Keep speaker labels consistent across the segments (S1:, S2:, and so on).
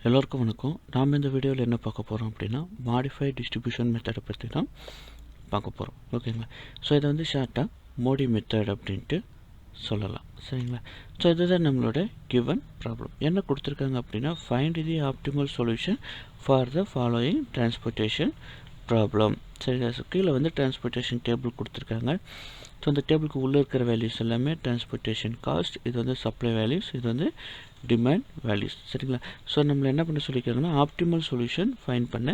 S1: எல்லோருக்கும் வணக்கம். நாம் இந்த வீடியோவில் என்ன பார்க்க போகிறோம் அப்படின்னா மாடிஃபைட் டிஸ்ட்ரிபியூஷன் மெத்தடை பற்றி தான் பார்க்க போகிறோம். ஓகேங்களா? ஸோ இதை வந்து ஷார்ட்டாக மோடி மெத்தட் அப்படின்ட்டு சொல்லலாம். சரிங்களா? ஸோ இதுதான் நம்மளோட கிவன் ப்ராப்ளம். என்ன கொடுத்துருக்காங்க அப்படின்னா find the optimal solution for the following transportation problem. சரிங்களா? ஸோ கீழே வந்து டிரான்ஸ்போர்ட்டேஷன் டேபிள் கொடுத்துருக்காங்க. ஸோ அந்த டேபிளுக்கு உள்ளே இருக்கிற வேல்யூஸ் எல்லாமே டிரான்ஸ்போர்ட்டேஷன் காஸ்ட், இது வந்து சப்ளை வேல்யூஸ், இது வந்து டிமாண்ட் வேல்யூஸ். சரிங்களா? ஸோ நம்மளை என்ன பண்ண சொல்லியிருக்காங்கன்னா ஆப்டிமல் சொல்யூஷன் ஃபைண்ட் பண்ண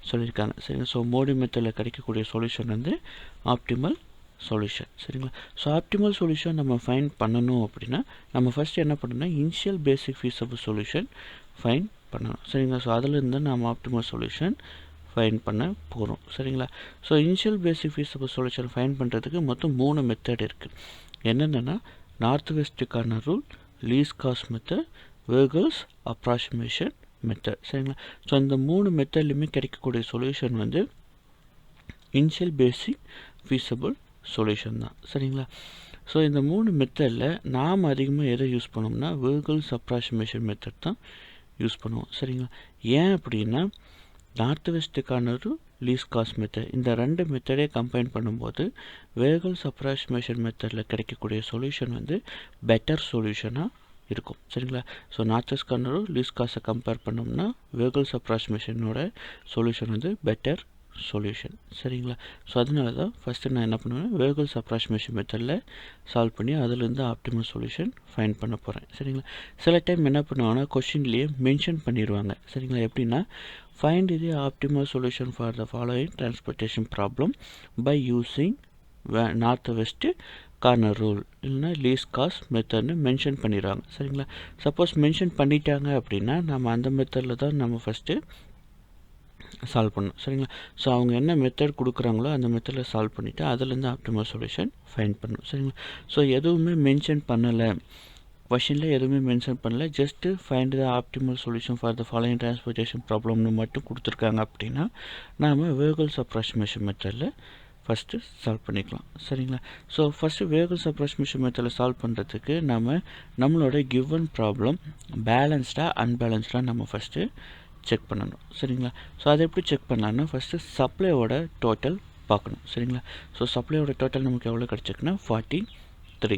S1: சொல்லியிருக்காங்க. சரிங்களா? ஸோ மோடி மெத்தடில் கிடைக்கக்கூடிய சொல்யூஷன் வந்து ஆப்டிமல் சொல்யூஷன். சரிங்களா? ஸோ ஆப்டிமல் சொல்யூஷன் நம்ம ஃபைண்ட் பண்ணணும் அப்படின்னா நம்ம ஃபஸ்ட்டு என்ன பண்ணணும்னா initial basic feasible solution find பண்ணணும். சரிங்களா? ஸோ அதிலிருந்து நம்ம ஆப்டிமல் சொல்யூஷன் ஃபைண்ட் பண்ண போகிறோம். சரிங்களா? So initial basic feasible solution find பண்ணுறதுக்கு மொத்தம் 3 மெத்தட் இருக்குது. என்னென்னா north west corner rule, least cost method, Vogel's approximation method. சரிங்களா? ஸோ இந்த 3 மெத்தட்லையுமே கிடைக்கக்கூடிய சொல்யூஷன் வந்து இனிஷியல் பேசிக் ஃபீஸபிள் சொல்யூஷன் தான். சரிங்களா? ஸோ இந்த 3 மெத்தடில் நாம் அதிகமாக எதை யூஸ் பண்ணோம்னா வேர்கல்ஸ் அப்ராக்சிமேஷன் மெத்தட் தான் யூஸ் பண்ணுவோம். சரிங்களா? ஏன் அப்படின்னா north west corner least cost method இந்த 2 மெத்தடே கம்பைன் பண்ணும்போது வேர்கல்ஸ் அப்ராக்சிமேஷன் மெத்தடில் கிடைக்கக்கூடிய சொல்யூஷன் வந்து பெட்டர் சொல்யூஷனாக இருக்கும். சரிங்களா? So north west corner least காஸ்ட்டை கம்பேர் பண்ணோம்னா வேர்கல்ஸ் அப்ராக்சிமேஷனோட சொல்யூஷன் வந்து பெட்டர் சொல்யூஷன். சரிங்களா? ஸோ அதனால தான் ஃபஸ்ட்டு நான் என்ன பண்ணுவேன் வேர்கல்ஸ் அப்ராக்சிமேஷன் மெத்தடில் சால்வ் பண்ணி அதிலேருந்து ஆப்டிமல் சொல்யூஷன் ஃபைண்ட் பண்ண போகிறேன். சரிங்களா? சில டைம் என்ன பண்ணுவாங்கன்னா கொஷின்லேயே மென்ஷன் பண்ணிடுவாங்க. சரிங்களா? எப்படின்னா find the optimal solution for the following transportation problem by using north west corner rule இல்லைனா லீஸ்ட் காஸ்ட் மெத்தட்னு மென்ஷன் பண்ணிடுவாங்க. சரிங்களா? சப்போஸ் மென்ஷன் பண்ணிட்டாங்க அப்படின்னா நம்ம அந்த மெத்தடில் தான் நம்ம ஃபஸ்ட்டு சால்வ் பண்ணணும். சரிங்களா? ஸோ அவங்க என்ன மெத்தட் கொடுக்குறாங்களோ அந்த மெத்தடில் சால்வ் பண்ணிவிட்டு அதுலேருந்து ஆப்டிமல் சொல்யூஷன் ஃபைண்ட் பண்ணணும். சரிங்களா? ஸோ எதுவுமே மென்ஷன் பண்ணலை, கொஷினில் எதுவுமே மென்ஷன் பண்ணல, just find the optimal solution for the following transportation ப்ராப்ளம்னு மட்டும் கொடுத்துருக்காங்க அப்படின்னா நாம் வேர்கல்ஸ் அப்ராக்சிமேஷன் மெத்தடில் ஃபஸ்ட்டு சால்வ் பண்ணிக்கலாம். சரிங்களா? ஸோ ஃபஸ்ட்டு வேர்கல்ஸ் அப்ராக்சிமேஷன் மெத்தடில் சால்வ் பண்ணுறதுக்கு நம்மளோட கிவன் ப்ராப்ளம் பேலன்ஸ்டாக அன்பேலன்ஸ்டாக நம்ம ஃபஸ்ட்டு செக் பண்ணணும். சரிங்களா? ஸோ அதை எப்படி செக் பண்ணலான்னா ஃபஸ்ட்டு சப்ளையோட டோட்டல் பார்க்கணும். சரிங்களா? ஸோ சப்ளையோட டோட்டல் நமக்கு எவ்வளோ கிடச்சிருக்குன்னா 43. சரி,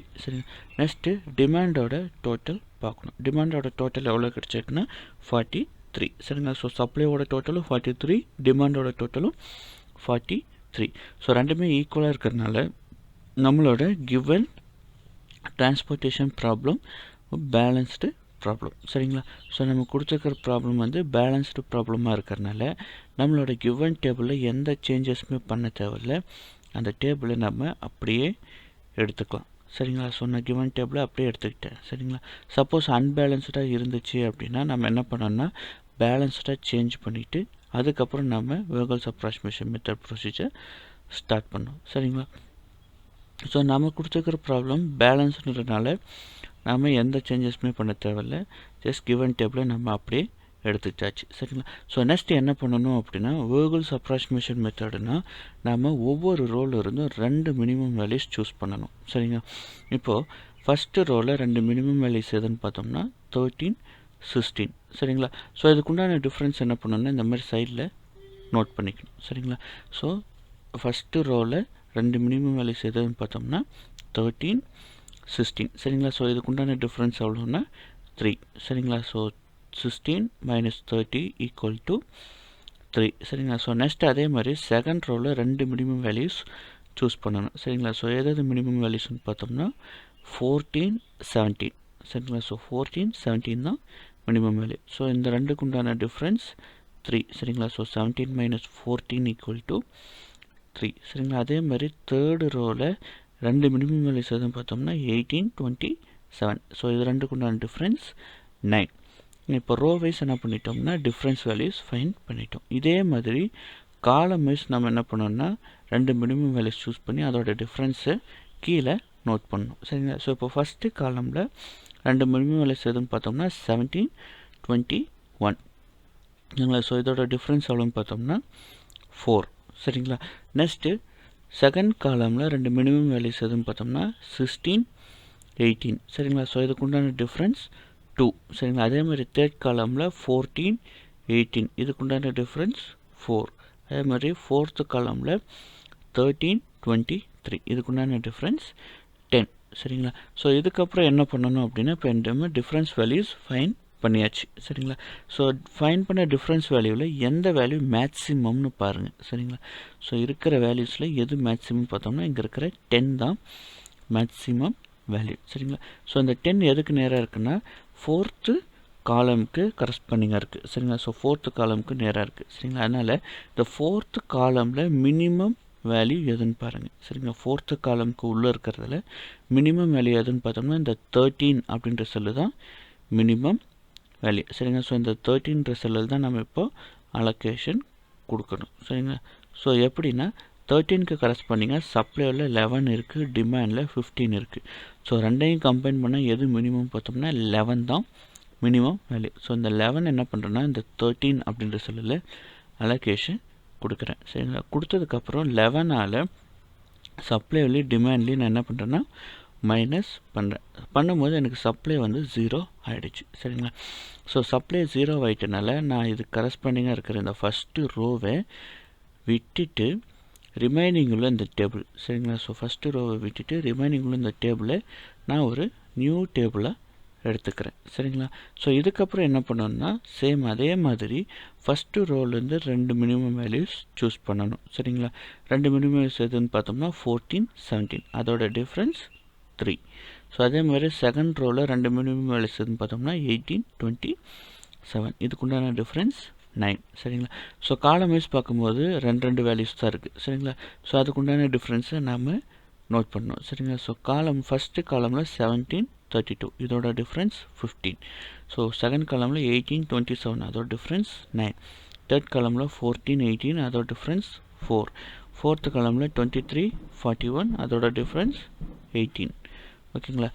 S1: நெக்ஸ்ட்டு டிமாண்டோட டோட்டல் பார்க்கணும். டிமாண்டோட டோட்டல் எவ்வளோ கிடச்சிருக்குன்னா 43. சரிங்களா? ஸோ சப்ளையோட டோட்டலும் 43, டிமாண்டோட டோட்டலும் 43. ஸோ ரெண்டுமே ஈக்குவலாக இருக்கிறதுனால நம்மளோட given transportation problem balanced problem. சரிங்களா? ஸோ நம்ம கொடுத்துருக்கிற ப்ராப்ளம் வந்து பேலன்ஸ்டு ப்ராப்ளமாக இருக்கிறதுனால நம்மளோட கிவன் டேபிளில் எந்த சேஞ்சஸுமே பண்ண தேவையில்லை. அந்த டேபிளை நம்ம அப்படியே எடுத்துக்கலாம். சரிங்களா? ஸோ நான் கிவன் டேபிளை அப்படியே எடுத்துக்கிட்டேன். சரிங்களா? சப்போஸ் அன்பேலன்ஸ்டாக இருந்துச்சு அப்படின்னா நம்ம என்ன பண்ணோம்னா பேலன்ஸ்டாக சேஞ்ச் பண்ணிவிட்டு அதுக்கப்புறம் நம்ம வேர்கல்ஸ் அப்ராக்சிமேஷன் மெத்தட் ப்ரொசீஜர் ஸ்டார்ட் பண்ணோம். சரிங்களா? ஸோ நம்ம கொடுத்துருக்கிற ப்ராப்ளம் பேலன்ஸ்ன்றதுனால நம்ம எந்த சேஞ்சஸுமே பண்ண தேவையில்லை. ஜஸ்ட் கிவன் டேபிளை நம்ம அப்படியே எடுத்துக்கிட்டாச்சு. சரிங்களா? ஸோ நெக்ஸ்ட் என்ன பண்ணணும் அப்படின்னா வேர்கல்ஸ் அப்ராக்சிமேஷன் மெத்தடுனா நம்ம ஒவ்வொரு ரோவில் இருந்தும் 2 மினிமம் வேல்யூஸ் சூஸ் பண்ணணும். சரிங்களா? இப்போது ஃபஸ்ட்டு ரோவில் 2 மினிமம் வேல்யூஸ் எதுன்னு பார்த்தோம்னா 13, 16. சரிங்களா? ஸோ இதுக்குண்டான டிஃப்ரென்ஸ் என்ன பண்ணணும்னா இந்த மாதிரி சைடில் நோட் பண்ணிக்கணும். சரிங்களா? ஸோ ஃபஸ்ட்டு ரோவில் 2 மினிமம் வேல்யூஸ் எதுன்னு பார்த்தோம்னா 13, 16. சரிங்களா? ஸோ இதுக்குண்டான டிஃப்ரென்ஸ் எவ்வளோன்னா 3. சரிங்களா? So 16 minus 30 equal to 3. சரிங்களா? ஸோ நெக்ஸ்ட் அதே மாதிரி செகண்ட் ரோவில் 2 மினிமம் வேல்யூஸ் சூஸ் பண்ணணும். சரிங்களா? ஸோ எதாவது மினிமம் வேல்யூஸ்னு பார்த்தோம்னா 14, 17. சரிங்களா? ஸோ 14, 17 தான் மினிமம் வேல்யூ. ஸோ இந்த ரெண்டுக்கு உண்டான டிஃப்ரென்ஸ் 3. சரிங்களா? So 17 minus 14 equal to 3. சரிங்களா? அதே மாதிரி தேர்டு ரோவில் 2 மினிமம் வேல்யூஸ் எதுன்னு பார்த்தோம்னா 18, 27. ஸோ இது ரெண்டுக்கு உண்டான டிஃப்ரென்ஸ் 9. இப்போ ரோ வைஸ் என்ன பண்ணிட்டோம்னா டிஃப்ரென்ஸ் வேல்யூஸ் ஃபைண்ட் பண்ணிட்டோம். இதே மாதிரி காலம் வைஸ் நம்ம என்ன பண்ணோம்னா 2 மினிமம் வேல்யூஸ் சூஸ் பண்ணி அதோட டிஃப்ரென்ஸை கீழே நோட் பண்ணணும். சரிங்களா? ஸோ இப்போ ஃபஸ்ட்டு காலமில் 2 மினிமம் வேல்யூஸ் எதுன்னு பார்த்தோம்னா 17, 21. சரிங்களா? ஸோ இதோட டிஃப்ரென்ஸ் எவ்வளோன்னு பார்த்தோம்னா 4. சரிங்களா? நெக்ஸ்ட்டு செகண்ட் காலமில் 2 மினிமம் வேல்யூஸ் எதுன்னு பார்த்தோம்னா 16, 18. சரிங்களா? ஸோ இதுக்கு உண்டான டிஃப்ரென்ஸ் 2 சரிங்களா. அதே மாதிரி தேர்ட் காலமில் 14 18 இதுக்குண்டான டிஃப்ரென்ஸ் 4. அதே மாதிரி ஃபோர்த்து காலமில் 13 23 இதுக்குண்டான டிஃப்ரென்ஸ் 10 சரிங்களா. ஸோ இதுக்கப்புறம் என்ன பண்ணணும் அப்படின்னா இப்போ இந்த டிஃப்ரென்ஸ் வேல்யூஸ் ஃபைன் பண்ணியாச்சு சரிங்களா. ஸோ ஃபைன் பண்ண டிஃப்ரென்ஸ் வேல்யூவில் எந்த வேல்யூ மேக்ஸிமம்னு பாருங்கள் சரிங்களா. ஸோ இருக்கிற வேல்யூஸில் எது மேக்ஸிமம் பார்த்தோம்னா இங்கே இருக்கிற 10 தான் மேக்ஸிமம் வேல்யூ சரிங்களா. ஸோ இந்த 10 எதுக்கு நேராக இருக்குன்னா ஃபோர்த்து காலமுக்கு கரஸ்பாண்டிங்காக இருக்குது சரிங்களா. ஸோ ஃபோர்த்து காலமுக்கு நேராக இருக்குது சரிங்களா. அதனால் இந்த ஃபோர்த்து காலமில் மினிமம் வேல்யூ எதுன்னு பாருங்கள் சரிங்களா. ஃபோர்த்து காலமுக்கு உள்ளே இருக்கிறதுல மினிமம் வேல்யூ எதுன்னு பார்த்தோம்னா இந்த 13 அப்படின்ற செல்லு தான் மினிமம் வேல்யூ சரிங்களா. ஸோ இந்த 13ன்ற செல்லில் தான் நம்ம இப்போ அலோகேஷன் கொடுக்கணும் சரிங்களா. ஸோ எப்படின்னா 13க்கு கரஸ்பாண்டிங்காக சப்ளையில் 11 இருக்குது, டிமாண்டில் 15 இருக்குது. ஸோ ரெண்டையும் கம்பைன் பண்ணால் எது மினிமம் பார்த்தோம்னா 11 தான் மினிமம் வேல்யூ. ஸோ இந்த 11 என்ன பண்ணுறேன்னா இந்த 13 அப்படின்ற செல்லில் அலோகேஷன் கொடுக்குறேன் சரிங்களா. கொடுத்ததுக்கப்புறம் 11ஆல் சப்ளைலையும் டிமாண்ட்லேயும் நான் என்ன பண்ணுறேன்னா மைனஸ் பண்ணுறேன். பண்ணும்போது எனக்கு சப்ளை வந்து 0 ஆகிடுச்சு சரிங்களா. ஸோ சப்ளை 0 ஆகிட்டனால நான் இது கரஸ்பாண்டிங்காக இருக்கிற இந்த ஃபஸ்ட்டு ரோவை விட்டுட்டு ரிமைனிங் உள்ள இந்த டேபிள் சரிங்களா. ஸோ ஃபஸ்ட்டு ரோவை விட்டுட்டு ரிமைனிங் உள்ள இந்த டேபிளை நான் ஒரு நியூ டேபிளை எடுத்துக்கிறேன் சரிங்களா. ஸோ இதுக்கப்புறம் என்ன பண்ணணும்னா சேம் அதே மாதிரி ஃபஸ்ட்டு ரோலேருந்து 2 மினிமம் வேல்யூஸ் சூஸ் பண்ணணும் சரிங்களா. 2 மினிமம் வேல்யூஸ் எதுன்னு பார்த்தோம்னா 14 17 அதோட டிஃப்ரென்ஸ் 3. ஸோ அதே மாதிரி செகண்ட் ரோவில் 2 மினிமம் வேல்யூஸ் எதுன்னு பார்த்தோம்னா 18 27 இதுக்குண்டான டிஃப்ரென்ஸ் 9 சரிங்களா. ஸோ காலம் வைஸ் பார்க்கும்போது 2 வேல்யூஸ் தான் இருக்குது சரிங்களா. ஸோ அதுக்குண்டான டிஃப்ரென்ஸை நாம் நோட் பண்ணணும் சரிங்களா. ஸோ ஃபஸ்ட்டு காலமில் 17 32 இதோட டிஃப்ரென்ஸ் 15. ஸோ செகண்ட் காலமில் 18 27 அதோட டிஃப்ரென்ஸ் 9. தேர்ட் காலமில் 14 18 அதோட டிஃப்ரென்ஸ் 4. ஃபோர்த்து காலமில் 23 41 அதோட டிஃப்ரென்ஸ் 18 ஓகேங்களா.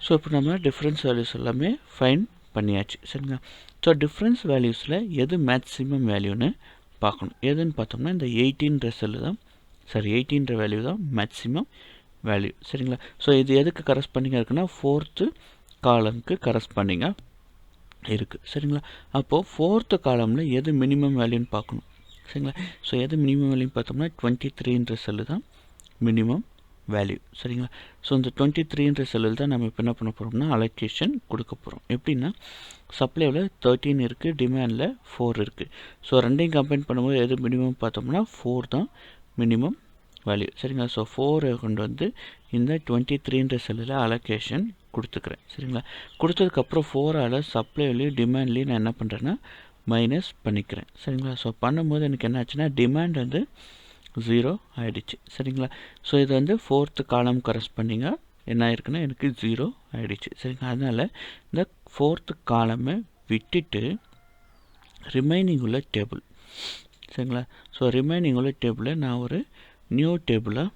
S1: ஸோ இப்போ நம்ம டிஃப்ரென்ஸ் வேல்யூஸ் எல்லாமே ஃபைன் பண்ணியாச்சு சரிங்களா. ஸோ டிஃப்ரென்ஸ் வேல்யூஸில் எது மேக்ஸிமம் வேல்யூன்னு பார்க்கணும். எதுன்னு பார்த்தோம்னா இந்த 18ன்ற செல்லு தான் 18ன்ற வேல்யூ தான் மேக்ஸிமம் வேல்யூ சரிங்களா. ஸோ இது எதுக்கு கரஸ்பாண்டிங்காக இருக்குன்னா ஃபோர்த்து காலமுக்கு கரஸ்பாண்டிங்காக இருக்குது சரிங்களா. அப்போது ஃபோர்த்து காலமில் எது மினிமம் வேல்யூன்னு பார்க்கணும் சரிங்களா. ஸோ எது மினிமம் வேல்யூன்னு பார்த்தோம்னா 23ன்ற செல்லு தான் மினிமம் வேல்யூ சரிங்களா. ஸோ இந்த 23ன்ற செல்லில் தான் நம்ம இப்போ என்ன பண்ண போகிறோம்னா அலோகேஷன் கொடுக்க போகிறோம். எப்படின்னா சப்ளைவில் 13 இருக்குது, டிமாண்டில் 4 இருக்குது. ஸோ ரெண்டையும் கம்பைன் பண்ணும்போது எது மினிமம் பார்த்தோம்னா 4 தான் மினிமம் வேல்யூ சரிங்களா. ஸோ 4 கொண்டு வந்து இந்த 23ன்ற செல்லில் அலோகேஷன் கொடுத்துக்கிறேன் சரிங்களா. கொடுத்ததுக்கப்புறம் 4ஆல் சப்ளைலையும் டிமாண்ட்லேயும் நான் என்ன பண்ணுறேன்னா மைனஸ் பண்ணிக்கிறேன் சரிங்களா. ஸோ பண்ணும்போது எனக்கு என்ன ஆச்சுன்னா டிமாண்ட் வந்து 0 ஆகிடுச்சு சரிங்களா. ஸோ இது வந்து ஃபோர்த்து காலம் கரஸ்பாண்டிங்காக என்ன ஆயிருக்குன்னா எனக்கு 0 ஆகிடுச்சு சரிங்களா. அதனால் இந்த ஃபோர்த்து காலமை விட்டுட்டு ரிமைனிங் உள்ள டேபிள் சரிங்களா. ஸோ ரிமைனிங் உள்ள டேபிளை நான் ஒரு நியூ டேபிளாக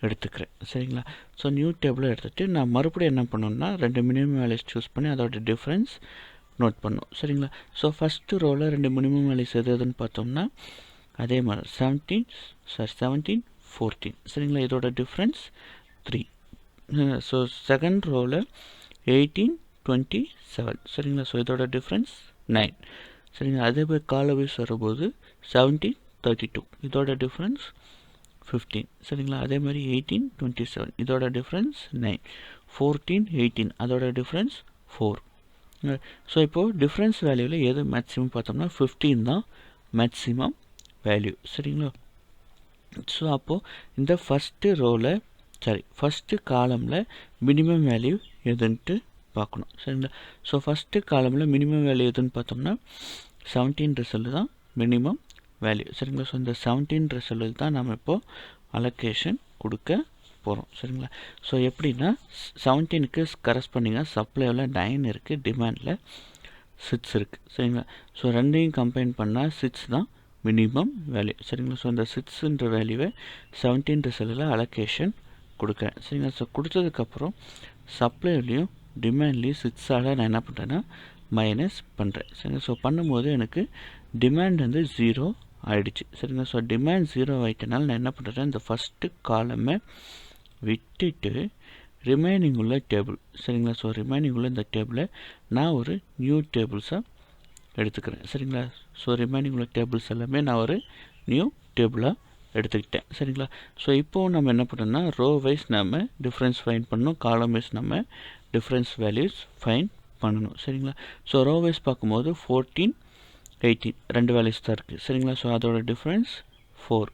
S1: எடுத்துக்கிறேன் சரிங்களா. ஸோ நியூ டேபிளை எடுத்துகிட்டு நான் மறுபடியும் என்ன பண்ணணும்னா 2 மினிமம் வேல்யூஸ் சூஸ் பண்ணி அதோட டிஃப்ரென்ஸ் நோட் பண்ணணும் சரிங்களா. ஸோ ஃபஸ்ட்டு ரோவில் 2 மினிமம் வேல்யூஸ் எதுன்னு பார்த்தோம்னா அதே மாதிரி 17 14 சரிங்களா. இதோட டிஃப்ரென்ஸ் 3. ஸோ செகண்ட் ரோவில் 18 27 சரிங்களா. ஸோ இதோட டிஃப்ரென்ஸ் 9 சரிங்களா. அதே மாதிரி கால வைஸ் வரும்போது 17 32 இதோட டிஃப்ரென்ஸ் 15 சரிங்களா. அதே மாதிரி 18 27 இதோட டிஃப்ரென்ஸ் 9. 14 18 அதோட டிஃப்ரென்ஸ் 4. ஸோ இப்போது டிஃப்ரென்ஸ் வேல்யூவில் எது மேக்ஸிமம் பார்த்தோம்னா 15 தான் மேக்ஸிமம் வேல்யூ சரிங்களா. ஸோ அப்போது இந்த ஃபஸ்ட்டு காலமில் மினிமம் வேல்யூ எதுன்ட்டு பார்க்கணும் சரிங்களா. ஸோ ஃபஸ்ட்டு காலமில் மினிமம் வேல்யூ எதுன்னு பார்த்தோம்னா 17ன்ற செல்லு தான் மினிமம் வேல்யூ சரிங்களா. ஸோ இந்த 17ன்ற செல்லில் தான் நம்ம இப்போது அலோகேஷன் கொடுக்க போகிறோம் சரிங்களா. ஸோ எப்படின்னா 17க்கு கரஸ்பாண்டிங்காக சப்ளைவில் 9 இருக்குது, டிமாண்டில் 6 இருக்குது சரிங்களா. ஸோ ரெண்டையும் கம்பைன் பண்ணால் 6 தான் மினிமம் வேல்யூ சரிங்களா. ஸோ இந்த 6ன்ற வேல்யூவை 17ன்ற செல்லில் அலோகேஷன் கொடுக்குறேன் சரிங்களா. ஸோ கொடுத்ததுக்கப்புறம் சப்ளைலையும் டிமாண்ட்லேயும் 6ஆல் நான் என்ன பண்ணுறேன்னா மைனஸ் பண்ணுறேன் சரிங்களா. ஸோ பண்ணும்போது எனக்கு டிமாண்ட் வந்து 0 ஆகிடுச்சு சரிங்களா. ஸோ டிமாண்ட் 0 ஆகிட்டனால நான் என்ன பண்ணுறேன் இந்த ஃபஸ்ட்டு காலமை விட்டுட்டு ரிமைனிங் உள்ள டேபிள் சரிங்களா. ஸோ ரிமைனிங் உள்ள இந்த டேபிளை நான் ஒரு நியூ டேபிள்ஸாக எடுத்துக்கிறேன் சரிங்களா. ஸோ ரிமைனிங் உள்ள டேபிள்ஸ் எல்லாமே நான் ஒரு நியூ டேபிளாக எடுத்துக்கிட்டேன் சரிங்களா. ஸோ இப்போது நம்ம என்ன பண்ணோம்னா ரோ வைஸ் நம்ம டிஃப்ரென்ஸ் ஃபைண்ட் பண்ணணும், காலம் வைஸ் நம்ம டிஃப்ரென்ஸ் வேல்யூஸ் ஃபைண்ட் பண்ணணும் சரிங்களா. ஸோ ரோ வைஸ் பார்க்கும்போது 14 18 ரெண்டு வேல்யூஸ் தான் இருக்குது சரிங்களா. ஸோ அதோட டிஃப்ரென்ஸ் 4.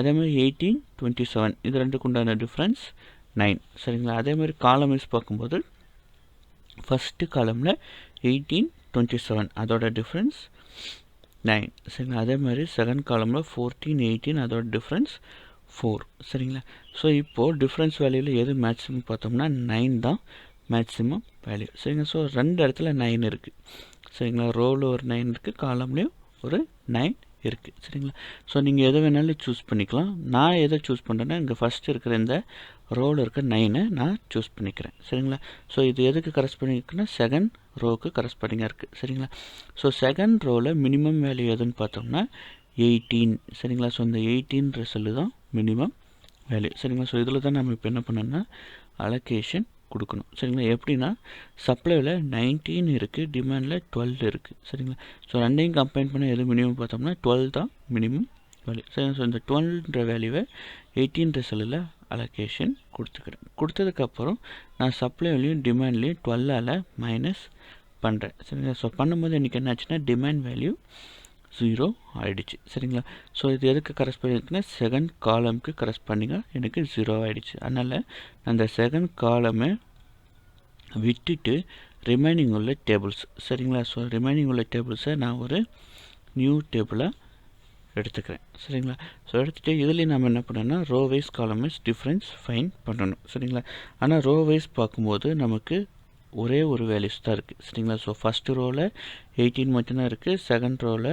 S1: அதேமாதிரி 18 27 இது ரெண்டுக்கு உண்டான டிஃப்ரென்ஸ் 9 சரிங்களா. அதேமாதிரி காலம் வைஸ் பார்க்கும்போது ஃபஸ்ட்டு காலமில் 18 27 அதோட டிஃப்ரென்ஸ் 9 சரிங்களா. அதே மாதிரி செகண்ட் காலமில் 14 18 அதோட டிஃப்ரென்ஸ் 4 சரிங்களா. ஸோ இப்போது டிஃப்ரென்ஸ் வேல்யூவில் எது மேக்ஸிமம் பார்த்தோம்னா 9 தான் மேக்ஸிமம் வேல்யூ சரிங்களா. ஸோ ரெண்டு இடத்துல 9 இருக்குது சரிங்களா. ரோவில் ஒரு 9 இருக்குது, காலம்லேயும் ஒரு 9 இருக்குது சரிங்களா. ஸோ நீங்கள் எதை வேணாலும் சூஸ் பண்ணிக்கலாம். நான் எதை சூஸ் பண்ணுறேன்னா இங்கே ஃபஸ்ட்டு இருக்கிற இந்த ரோவில் இருக்க 9 நான் சூஸ் பண்ணிக்கிறேன் சரிங்களா. ஸோ இது எதுக்கு கரஸ்பாண்டிங் இருக்குன்னா செகண்ட் ரோவுக்கு கரஸ்பாண்டிங்காக இருக்குது சரிங்களா. ஸோ செகண்ட் ரோவில் மினிமம் வேல்யூ எதுன்னு பார்த்தோம்னா 18 சரிங்களா. ஸோ இந்த 18 செல்லு தான் மினிமம் வேல்யூ சரிங்களா. ஸோ இதில் தான் நம்ம இப்போ என்ன பண்ணோம்னா அலோகேஷன் கொடுக்கணும் சரிங்களா. எப்படின்னா சப்ளைவில் 19 இருக்குது, டிமாண்டில் 12 இருக்குது சரிங்களா. ஸோ ரெண்டையும் கம்பைன் பண்ண எது மினிமம் பார்த்தோம்னா 12 தான் மினிமம் வேல்யூ சரிங்களா. ஸோ இந்த 12ன்ற வேல்யூவை 18 செல்லில் அலோகேஷன் கொடுத்துக்கிறேன். கொடுத்ததுக்கப்புறம் நான் சப்ளைலையும் டிமாண்ட்லேயும் 12ஆல் மைனஸ் பண்ணுறேன் சரிங்களா. ஸோ பண்ணும்போது எனக்கு என்ன ஆச்சுன்னா டிமாண்ட் வேல்யூ 0 ஆகிடுச்சு சரிங்களா. ஸோ இது எதுக்கு கரஸ்பாண்டிங் இருக்குன்னா செகண்ட் காலமுக்கு கரஸ்பாண்டிங்காக எனக்கு 0 ஆகிடுச்சு. அதனால் அந்த செகண்ட் காலமை விட்டுட்டு ரிமைனிங் உள்ள டேபிள்ஸ் சரிங்களா. ஸோ ரிமைனிங் உள்ள டேபிள்ஸை நான் ஒரு நியூ டேபிளாக எடுத்துக்கிறேன் சரிங்களா. ஸோ எடுத்துகிட்டு இதுலேயும் நம்ம என்ன பண்ணோம்னா row wise column wise difference find பண்ணணும் சரிங்களா. ஆனால் ரோ வைஸ் பார்க்கும்போது நமக்கு ஒரே ஒரு வேல்யூஸ் தான் இருக்குது சரிங்களா. ஸோ ஃபஸ்ட்டு ரோவில் 18 மட்டும்தான் இருக்குது, செகண்ட் ரோவில்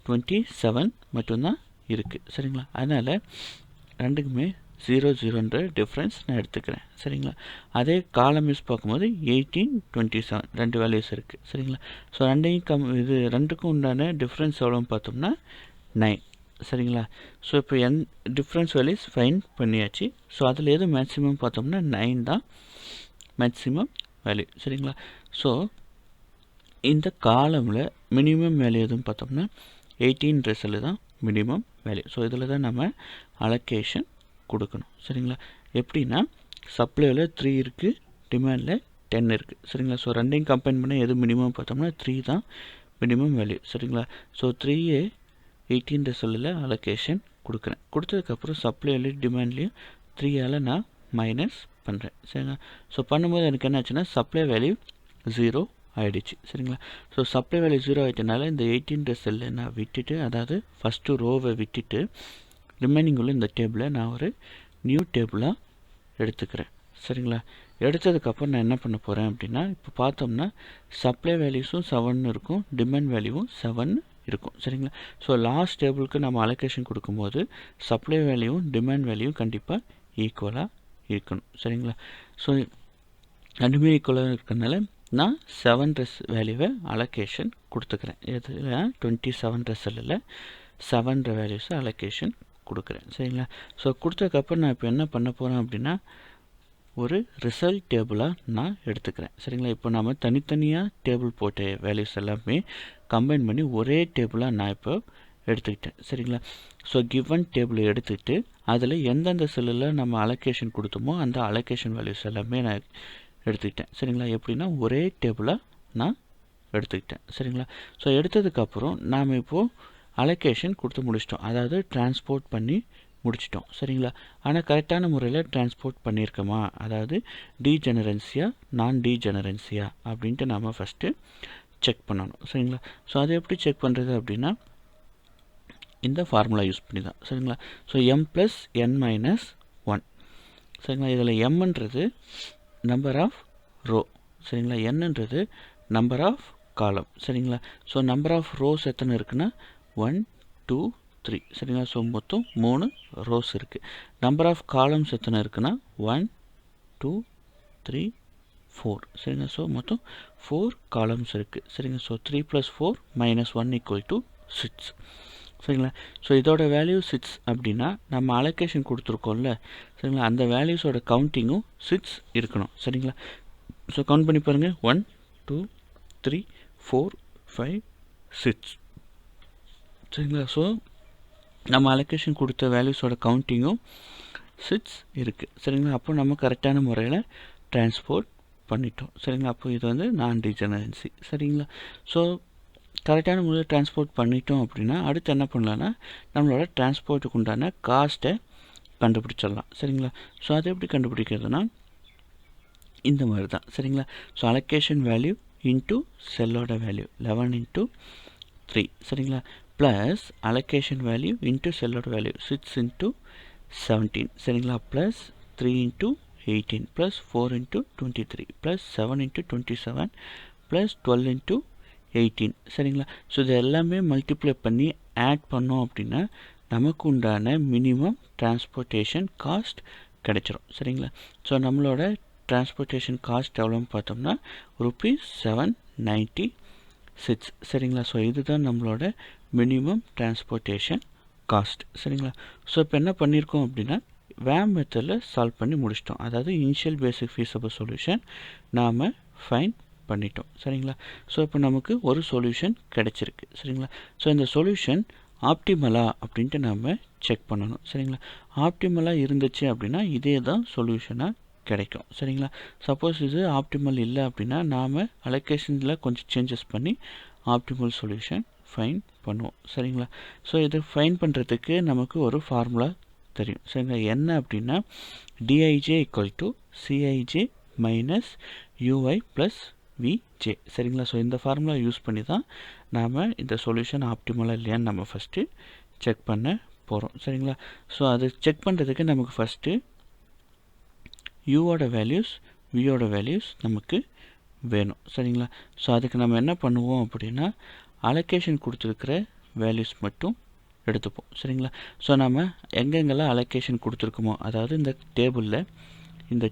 S1: 27 மட்டும்தான் இருக்குது சரிங்களா. அதனால் ரெண்டுக்குமே 0 0ன்ற டிஃப்ரென்ஸ் நான் எடுத்துக்கிறேன் சரிங்களா. அதே காலம் வைஸ் பார்க்கும்போது 18 27 ரெண்டு வேல்யூஸ் இருக்குது சரிங்களா. ஸோ ரெண்டையும் இது ரெண்டுக்கும் உண்டான டிஃப்ரென்ஸ் எவ்வளோன்னு பார்த்தோம்னா 9 சரிங்களா. ஸோ இப்போ டிஃப்ரென்ஸ் வேல்யூஸ் ஃபைண்ட் பண்ணியாச்சு. ஸோ அதில் எது மேக்ஸிமம் பார்த்தோம்னா 9 தான் மேக்ஸிமம் வேல்யூ சரிங்களா. ஸோ இந்த காலமில் மினிமம் வேல்யூ எதுன்னு பார்த்தோம்னா 18 செல்லு தான் மினிமம் வேல்யூ. ஸோ இதில் தான் நம்ம அலோகேஷன் கொடுக்கணும் சரிங்களா. எப்படின்னா சப்ளைவில் 3 இருக்குது, டிமாண்டில் 10 இருக்குது சரிங்களா. ஸோ ரெண்டையும் கம்பைன் பண்ண எது மினிமம் பார்த்தோம்னா 3 தான் மினிமம் வேல்யூ சரிங்களா. ஸோ 3 18 செல்லில் அலோகேஷன் கொடுக்குறேன். கொடுத்ததுக்கப்புறம் சப்ளைலையும் டிமாண்ட்லேயும் 3ஆல் நான் மைனஸ் பண்ணுறேன் சரிங்களா. ஸோ பண்ணும்போது எனக்கு என்ன ஆச்சுன்னா சப்ளை வேல்யூ 0 ஆகிடுச்சு சரிங்களா. ஸோ சப்ளை வேல்யூ 0 ஆகிட்டனால இந்த 18 செல்லை நான் விட்டுட்டு, அதாவது ஃபஸ்ட்டு ரோவை விட்டுட்டு ரிமைனிங் உள்ள இந்த டேபிளை நான் ஒரு நியூ டேபிளாக எடுத்துக்கிறேன் சரிங்களா. எடுத்ததுக்கப்புறம் நான் என்ன பண்ண போகிறேன் அப்படின்னா இப்போ பார்த்தோம்னா சப்ளை வேல்யூஸும் 7 இருக்கும், டிமாண்ட் வேல்யூவும் 7 இருக்கும் சரிங்களா. ஸோ லாஸ்ட் டேபிளுக்கு நம்ம அலோகேஷன் கொடுக்கும்போது சப்ளை வேல்யூவும் டிமாண்ட் வேல்யூவும் கண்டிப்பாக ஈக்குவலாக இருக்கணும் சரிங்களா. ஸோ ரெண்டுமே ஈக்குவலாக இருக்கிறதுனால நான் 7 வேல்யூவை அலோகேஷன் கொடுத்துக்கிறேன். இதில் 27 செல்லில் 7 வேல்யூஸை அலோகேஷன் கொடுக்குறேன் சரிங்களா. ஸோ கொடுத்ததுக்கப்புறம் நான் இப்போ என்ன பண்ண போகிறேன் அப்படின்னா ஒரு ரிசல்ட் டேபிளாக நான் எடுத்துக்கிறேன் சரிங்களா. இப்போ நம்ம தனித்தனியாக டேபிள் போட்ட வேல்யூஸ் எல்லாமே கம்பைன் பண்ணி ஒரே டேபிளாக நான் இப்போ எடுத்துக்கிட்டேன் சரிங்களா. ஸோ கிவன் டேபிளை எடுத்துக்கிட்டு அதில் எந்தெந்த செல்லில் நம்ம அலோகேஷன் கொடுத்தோமோ அந்த அலோகேஷன் வேல்யூஸ் எல்லாமே நான் எடுத்துக்கிட்டேன் சரிங்களா. எப்படின்னா ஒரே டேபிளாக நான் எடுத்துக்கிட்டேன் சரிங்களா. ஸோ எடுத்ததுக்கப்புறம் நாம் இப்போது அலோகேஷன் கொடுத்து முடிச்சிட்டோம், அதாவது டிரான்ஸ்போர்ட் பண்ணி முடிச்சிட்டோம் சரிங்களா. ஆனால் கரெக்டான முறையில் டிரான்ஸ்போர்ட் பண்ணியிருக்கோமா, அதாவது டீஜெனரன்சியா நான் டீஜெனரன்சியா அப்படின்ட்டு நாம் ஃபஸ்ட்டு செக் பண்ணணும் சரிங்களா. ஸோ அதை எப்படி செக் பண்ணுறது அப்படின்னா இந்த ஃபார்முலா யூஸ் பண்ணி தான் சரிங்களா. ஸோ m + n - 1 சரிங்களா. இதில் mன்றது நம்பர் ஆஃப் ரோ சரிங்களா, என்னன்றது நம்பர் ஆஃப் காலம் சரிங்களா. ஸோ நம்பர் ஆஃப் ரோஸ் எத்தனை இருக்குன்னா 1 2 3 சரிங்களா. ஸோ மொத்தம் 3 ரோஸ் இருக்குது. நம்பர் ஆஃப் காலம்ஸ் எத்தனை இருக்குன்னா 1 2 3 4 சரிங்களா. ஸோ மொத்தம் 4 காலம்ஸ் இருக்குது சரிங்களா. ஸோ 3 + 4 - 1 = 6 சரிங்களா. ஸோ இதோட வேல்யூ 6 அப்படின்னா நம்ம அலோகேஷன் கொடுத்துருக்கோம்ல சரிங்களா, அந்த வேல்யூஸோட கவுண்டிங்கும் 6 இருக்கணும் சரிங்களா. ஸோ கவுண்ட் பண்ணி பாருங்கள், 1 2 3 4 5 6 சரிங்களா. ஸோ நம்ம அலோகேஷன் கொடுத்த வேல்யூஸோட கவுண்டிங்கும் 6 இருக்குது சரிங்களா. அப்போ நம்ம கரெக்டான முறையில் டிரான்ஸ்போர்ட் பண்ணிட்டோம் சரிங்களா. அப்போ இது வந்து நான் டிஜெனரன்சி சரிங்களா. ஸோ கரெக்டான முறையில் டிரான்ஸ்போர்ட் பண்ணிட்டோம் அப்படின்னா அடுத்து என்ன பண்ணலான்னா நம்மளோட டிரான்ஸ்போர்ட்டுக்கு உண்டான காஸ்ட்டை கண்டுபிடிச்சிடலாம் சரிங்களா. ஸோ அதை எப்படி கண்டுபிடிக்கிறதுனா இந்த மாதிரி தான் சரிங்களா. ஸோ அலோகேஷன் வேல்யூ இன்ட்டு செல்லோட வேல்யூ 11 × 3 சரிங்களா, ப்ளஸ் அலோகேஷன் வேல்யூ இன்ட்டு செல்லோட வேல்யூ 6 × 17 சரிங்களா, ப்ளஸ் 3 × 18 ப்ளஸ் 4 × 23 ப்ளஸ் 7 × 27 ப்ளஸ் 12 × 18 சரிங்களா. ஸோ இது எல்லாமே மல்டிப்ளை பண்ணி ஆட் பண்ணோம் அப்படின்னா நமக்கு உண்டான மினிமம் டிரான்ஸ்போர்ட்டேஷன் காஸ்ட் கிடைச்சிரும் சரிங்களா. ஸோ நம்மளோட டிரான்ஸ்போர்ட்டேஷன் காஸ்ட் எவ்வளோன்னு பார்த்தோம்னா ₹796 சரிங்களா. ஸோ இதுதான் நம்மளோட மினிமம் டிரான்ஸ்போர்ட்டேஷன் காஸ்ட் சரிங்களா. ஸோ இப்போ என்ன பண்ணியிருக்கோம் அப்படின்னா வேம் மெத்தடில் சால்வ் பண்ணி முடிச்சிட்டோம். அதாவது இனிஷியல் பேசிக் ஃபீஸபிள் சொல்யூஷன் நாம் ஃபைண்ட் பண்ணிட்டோம் சரிங்களா. ஸோ இப்போ நமக்கு ஒரு சொல்யூஷன் கிடைச்சிருக்கு சரிங்களா. ஸோ இந்த சொல்யூஷன் ஆப்டிமலா அப்படின்ட்டு நம்ம செக் பண்ணணும் சரிங்களா. ஆப்டிமலாக இருந்துச்சு அப்படின்னா இதே தான் சொல்யூஷனாக கிடைக்கும் சரிங்களா. சப்போஸ் இது ஆப்டிமல் இல்லை அப்படின்னா நாம் அலோகேஷனில் கொஞ்சம் சேஞ்சஸ் பண்ணி ஆப்டிமல் சொல்யூஷன் ஃபைண்ட் பண்ணுவோம் சரிங்களா. ஸோ இது ஃபைண்ட் பண்ணுறதுக்கு நமக்கு ஒரு ஃபார்முலா தெரியும் சரிங்களா. என்ன அப்படின்னா d i j = c i j minus u i plus v j சரிங்களா. ஸோ இந்த ஃபார்முலா யூஸ் பண்ணி தான் நாம் இந்த சொல்யூஷன் ஆப்டிமலாக இல்லையான்னு நம்ம ஃபஸ்ட்டு செக் பண்ண போகிறோம் சரிங்களா. ஸோ அது செக் பண்ணுறதுக்கு நமக்கு ஃபஸ்ட்டு யூவோட வேல்யூஸ் வியோட வேல்யூஸ் நமக்கு வேணும் சரிங்களா. ஸோ அதுக்கு நம்ம என்ன பண்ணுவோம் அப்படின்னா அலோகேஷன் கொடுத்துருக்கிற வேல்யூஸ் மட்டும் எடுத்துப்போம் சரிங்களா. ஸோ நம்ம எங்கெங்கெல்லாம் அலோகேஷன் கொடுத்துருக்கோமோ அதாவது இந்த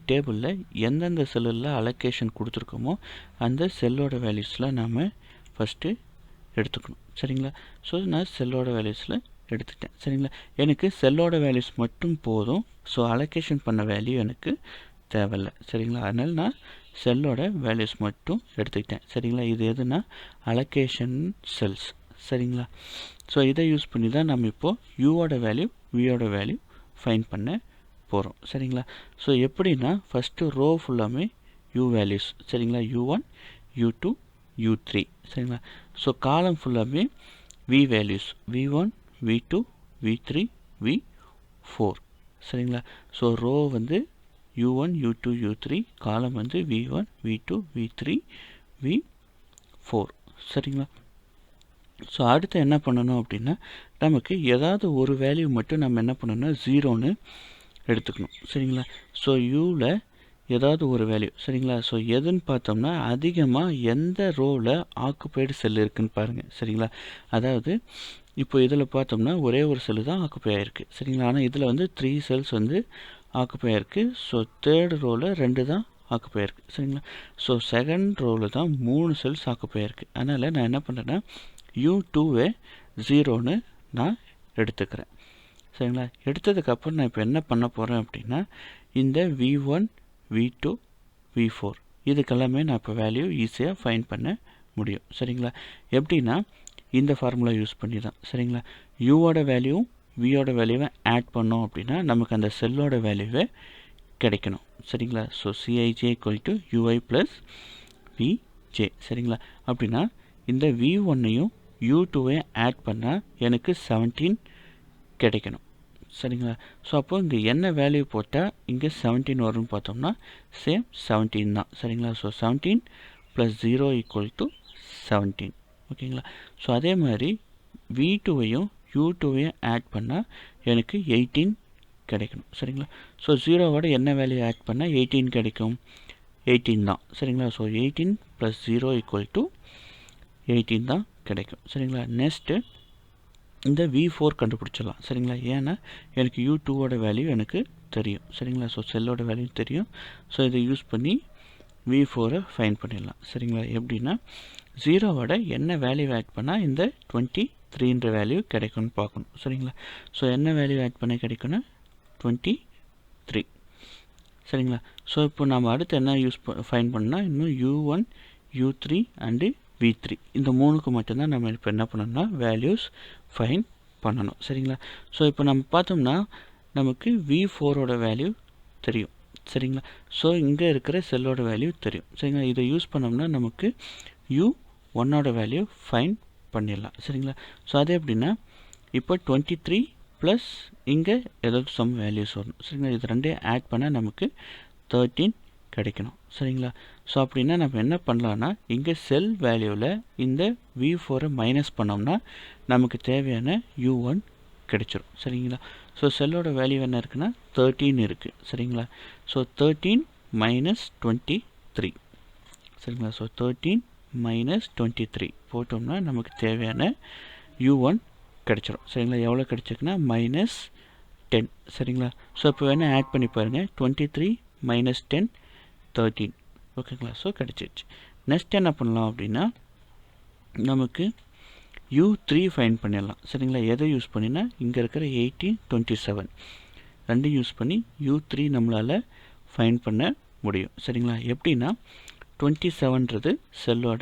S1: டேபிளில் எந்தெந்த செல்லில் அலோகேஷன் கொடுத்துருக்கோமோ அந்த செல்லோட வேல்யூஸில் நாம் ஃபஸ்ட்டு எடுத்துக்கணும் சரிங்களா. ஸோ நான் செல்லோட வேல்யூஸில் எடுத்துட்டேன் சரிங்களா. எனக்கு செல்லோட வேல்யூஸ் மட்டும் போதும். ஸோ அலோகேஷன் பண்ண வேல்யூ எனக்கு தேவையில்லை சரிங்களா. அதனால் நான் செல்லோட வேல்யூஸ் மட்டும் எடுத்துக்கிட்டேன் சரிங்களா. இது எதுனா அலோகேஷன் செல்ஸ் சரிங்களா. ஸோ இதை யூஸ் பண்ணி தான் நம்ம இப்போது யூவோட வேல்யூ வியோட வேல்யூ ஃபைண்ட் பண்ண போகிறோம் சரிங்களா. ஸோ எப்படின்னா ஃபஸ்ட்டு ரோ ஃபுல்லாமே யூ வேல்யூஸ் சரிங்களா, u1 u2 u3 சரிங்களா. ஸோ காலம் ஃபுல்லாமே we values v1 v2 v3 v4 சரிங்களா. ஸோ ரோ வந்து u1 u2 u3, காலம் வந்து v1 v2 v3 v4 சரிங்களா. ஸோ அடுத்து என்ன பண்ணணும் அப்படின்னா நமக்கு ஏதாவது ஒரு வேல்யூ மட்டும் நம்ம என்ன பண்ணணும்னா 0ன்னு எடுத்துக்கணும் சரிங்களா. ஸோ யூவில் ஏதாவது ஒரு வேல்யூ சரிங்களா. ஸோ எதுன்னு பார்த்தோம்னா அதிகமாக எந்த ரோவில் ஆக்குப்பைடு செல் இருக்குதுன்னு பாருங்கள் சரிங்களா. அதாவது இப்போ இதில் பார்த்தோம்னா ஒரே ஒரு செல்லு தான் ஆக்குப்பை ஆகிருக்கு சரிங்களா. ஆனால் இதில் வந்து 3 செல்ஸ் வந்து ஆக்குப்பை ஆகிருக்கு. ஸோ தேர்ட் ரோவில் 2 தான் ஆக்குப்பை ஆகிருக்கு சரிங்களா. ஸோ செகண்ட் ரோவில் தான் 3 செல்ஸ் ஆக்குப்பை ஆகிருக்கு. அதனால் நான் என்ன பண்ணுறேன்னா u2வை 0ன்னு நான் எடுத்துக்கிறேன் சரிங்களா. எடுத்ததுக்கப்புறம் நான் இப்போ என்ன பண்ண போகிறேன் அப்படின்னா இந்த v1 v2 v4 இதுக்கெல்லாமே நான் இப்போ வேல்யூ ஈஸியாக ஃபைண்ட் பண்ண முடியும் சரிங்களா. எப்படின்னா இந்த ஃபார்முலா யூஸ் பண்ணி தான் சரிங்களா. யூவோட வேல்யூ வியோட வேல்யூவை ஆட் பண்ணோம் அப்படின்னா நமக்கு அந்த செல்லோட வேல்யூவை கிடைக்கணும் சரிங்களா. So c i j = u i plus v j சரிங்களா. அப்படின்னா இந்த v1ஐயும் u2வையும் ஆட் பண்ணால் எனக்கு 17 கிடைக்கணும் சரிங்களா. ஸோ அப்போ இங்கே என்ன வேல்யூ போட்டால் இங்கே 17 வரும்னு பார்த்தோம்னா சேம் 17 தான் சரிங்களா. ஸோ 17 + 0 = 17 ஓகேங்களா. ஸோ அதே மாதிரி v2வையும் u2வையும் ஆட் பண்ணால் எனக்கு 18 கிடைக்கணும் சரிங்களா. ஸோ 0வோட என்ன வேல்யூ ஆட் பண்ணால் 18 கிடைக்கும், 18 தான் சரிங்களா. ஸோ 18 + 0 = 18 தான் கிடைக்கும் சரிங்களா. நெக்ஸ்ட்டு இந்த v4 கண்டுபிடிச்சிடலாம் சரிங்களா. ஏன்னா எனக்கு u2வோட வேல்யூ எனக்கு தெரியும் சரிங்களா. ஸோ செல்லோட வேல்யூ தெரியும். ஸோ இதை யூஸ் பண்ணி v4ஐ ஃபைண்ட் பண்ணிடலாம் சரிங்களா. எப்படின்னா 0வோட என்ன வேல்யூ ஆட் பண்ணால் இந்த 20 23ன்ற வேல்யூ கிடைக்கும்னு பார்க்கணும் சரிங்களா. ஸோ என்ன வேல்யூ ஆட் பண்ண கிடைக்குன்னா 23 சரிங்களா. ஸோ இப்போ நம்ம அடுத்து என்ன ஃபைண்ட் பண்ணால் இன்னும் u1 u3 அண்டு v3 இந்த மூணுக்கு மட்டும்தான் நம்ம இப்போ என்ன பண்ணணும்னா வேல்யூஸ் ஃபைண்ட் பண்ணணும் சரிங்களா. ஸோ இப்போ நம்ம பார்த்தோம்னா நமக்கு v4ஓட வேல்யூ தெரியும் சரிங்களா. ஸோ இங்கே இருக்கிற செல்லோட வேல்யூ தெரியும் சரிங்களா. இதை யூஸ் பண்ணோம்னா நமக்கு u1ஓட வேல்யூ ஃபைண்ட் பண்ணிடலாம் சரிங்களா. ஸோ அது எப்படின்னா இப்போ 23 ப்ளஸ் இங்கே ஏதாவது சம் வேல்யூஸ் வரணும் சரிங்களா. இது ரெண்டையும் ஆட் பண்ணால் நமக்கு 13 கிடைக்கணும் சரிங்களா. ஸோ அப்படின்னா நம்ம என்ன பண்ணலான்னா இங்கே செல் வேல்யூவில் இந்த v4 மைனஸ் பண்ணோம்னா நமக்கு தேவையான u1 கிடைச்சிரும் சரிங்களா. ஸோ செல்லோட வேல்யூ என்ன இருக்குன்னா 13 இருக்குது சரிங்களா. ஸோ 13 மைனஸ் 23 சரிங்களா. ஸோ 13 மைனஸ் 23 போட்டோம்னா நமக்கு தேவையான u1 கிடைச்சிரும் சரிங்களா. எவ்வளோ கிடைச்சிருக்குன்னா -10 சரிங்களா. ஸோ இப்போ வேணால் ஆட் பண்ணி பாருங்கள் 23 மைனஸ் 10 13 ஓகேங்களா. ஸோ கிடைச்சிருச்சு. நெக்ஸ்ட் என்ன பண்ணலாம் அப்படின்னா நமக்கு u3 ஃபைண்ட் பண்ணிடலாம் சரிங்களா. எதை யூஸ் பண்ணினா இங்கே இருக்கிற 18 27 ரெண்டும் யூஸ் பண்ணி u3 நம்மளால் ஃபைண்ட் பண்ண முடியும் சரிங்களா. எப்படின்னா 27ன்றது செல்லோட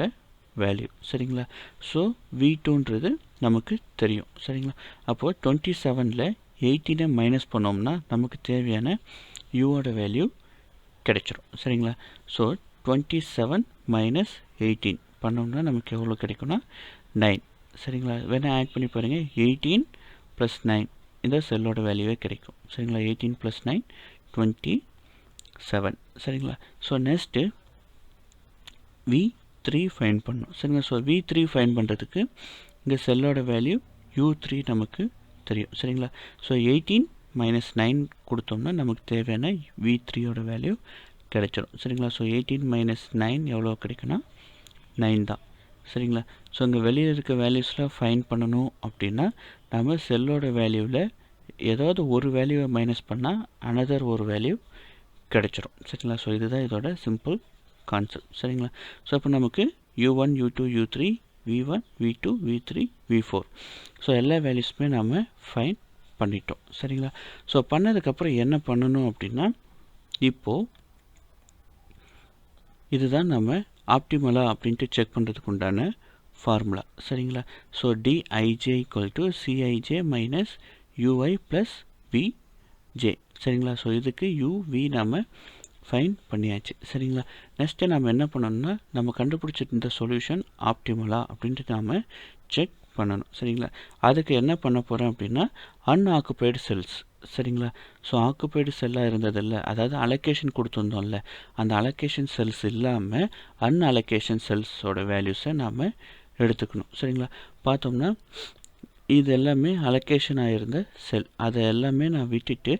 S1: வேல்யூ சரிங்களா. ஸோ v2ன்றது நமக்கு தெரியும் சரிங்களா. அப்போது 27ல் 18 மைனஸ் பண்ணோம்னா நமக்கு தேவையான யூவோட வேல்யூ கிடைச்சிரும் சரிங்களா. ஸோ 27 மைனஸ் 18 பண்ணோம்னா நமக்கு எவ்வளோ கிடைக்கும்னா 9 சரிங்களா. வேணால் ஆட் பண்ணி பாருங்கள் 18 ப்ளஸ் 9 இந்த செல்லோட வேல்யூவே கிடைக்கும் சரிங்களா. 18 ப்ளஸ் 9 27 சரிங்களா. ஸோ நெக்ஸ்ட்டு v3 ஃபைண்ட் பண்ணணும் சரிங்களா. ஸோ v3 ஃபைண்ட் பண்ணுறதுக்கு இங்கே செல்லோட வேல்யூ u3 நமக்கு தெரியும் சரிங்களா. ஸோ 18 மைனஸ் 9 கொடுத்தோம்னா நமக்கு தேவையான v3யோட வேல்யூ கிடைச்சிரும் சரிங்களா. ஸோ 18 மைனஸ் 9 எவ்வளோ கிடைக்குன்னா 9 தான் சரிங்களா. ஸோ இங்கே வெளியில் இருக்க வேல்யூஸில் ஃபைண்ட் பண்ணணும் அப்படின்னா நம்ம செல்லோட வேல்யூவில் ஏதாவது ஒரு வேல்யூவை மைனஸ் பண்ணால் அனதர் ஒரு வேல்யூ கிடைச்சிரும் சரிங்களா. ஸோ இதுதான் இதோட சிம்பிள் கான்செப்ட் சரிங்களா. ஸோ இப்போ நமக்கு u1 u2 u3 v1 v2 v3 v4 so எல்லா வேல்யூஸுமே நம்ம ஃபைண்ட் பண்ணிட்டோம் சரிங்களா. ஸோ பண்ணதுக்கப்புறம் என்ன பண்ணணும் அப்படின்னா இப்போது இதுதான் நம்ம ஆப்டிமலா அப்படின்ட்டு செக் பண்ணுறதுக்கு உண்டான ஃபார்முலா சரிங்களா. So dij = cij minus ui plus vj சரிங்களா. ஸோ இதுக்கு uv நம்ம ஃபைண்ட் பண்ணியாச்சு சரிங்களா. நெக்ஸ்ட்டு நம்ம என்ன பண்ணணும்னா நம்ம கண்டுபிடிச்சிட்டு இந்த சொல்யூஷன் ஆப்டிமலா அப்படின்ட்டு நாம் செக் பண்ணணும் சரிங்களா. அதுக்கு என்ன பண்ண போகிறோம் அப்படின்னா அன்ஆக்குபைடு செல்ஸ் சரிங்களா. ஸோ ஆக்குபைடு செல்லாக இருந்ததில்ல, அதாவது அலோகேஷன் கொடுத்துருந்தோம்ல, அந்த அலோகேஷன் செல்ஸ் இல்லாமல் அன்அலோகேஷன் செல்ஸோட வேல்யூஸை நாம் எடுத்துக்கணும் சரிங்களா. பார்த்தோம்னா இது எல்லாமே அலோகேஷன் ஆகிருந்த செல், அதை எல்லாமே நான் விட்டுட்டு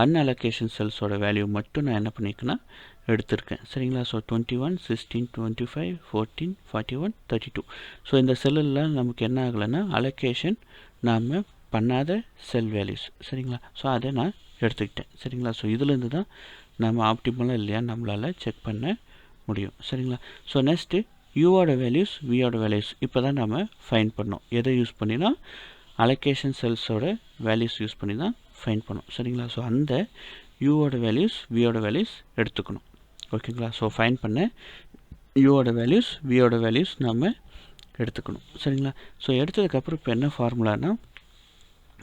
S1: அன்அலோகேஷன் செல்ஸோட வேல்யூ மட்டும் நான் என்ன பண்ணியிருக்கேன்னா எடுத்திருக்கேன் சரிங்களா. ஸோ 21 16 25 14 41 32 ஸோ இந்த செல்லில் நமக்கு என்ன ஆகலைன்னா அலோகேஷன் நாம் பண்ணாத செல் வேல்யூஸ் சரிங்களா. ஸோ அதை நான் எடுத்துக்கிட்டேன் சரிங்களா. ஸோ இதுலேருந்து தான் நம்ம ஆப்டிமலாக இல்லையான்னு நம்மளால் செக் பண்ண முடியும் சரிங்களா. ஸோ நெக்ஸ்ட்டு யூவோட வேல்யூஸ் வியோட வேல்யூஸ் இப்போ தான் நம்ம ஃபைண்ட் பண்ணோம். எதை யூஸ் பண்ணினா அலோகேஷன் செல்ஸோட வேல்யூஸ் யூஸ் பண்ணி தான் ஃபைண்ட் பண்ணோம் சரிங்களா. ஸோ அந்த யூவோட வேல்யூஸ் வியோட வேல்யூஸ் எடுத்துக்கணும் ஓகேங்களா. ஸோ ஃபைண்ட் பண்ண யூவோட வேல்யூஸ் வியோட வேல்யூஸ் நம்ம எடுத்துக்கணும் சரிங்களா. ஸோ எடுத்ததுக்கப்புறம் இப்போ என்ன ஃபார்முலானா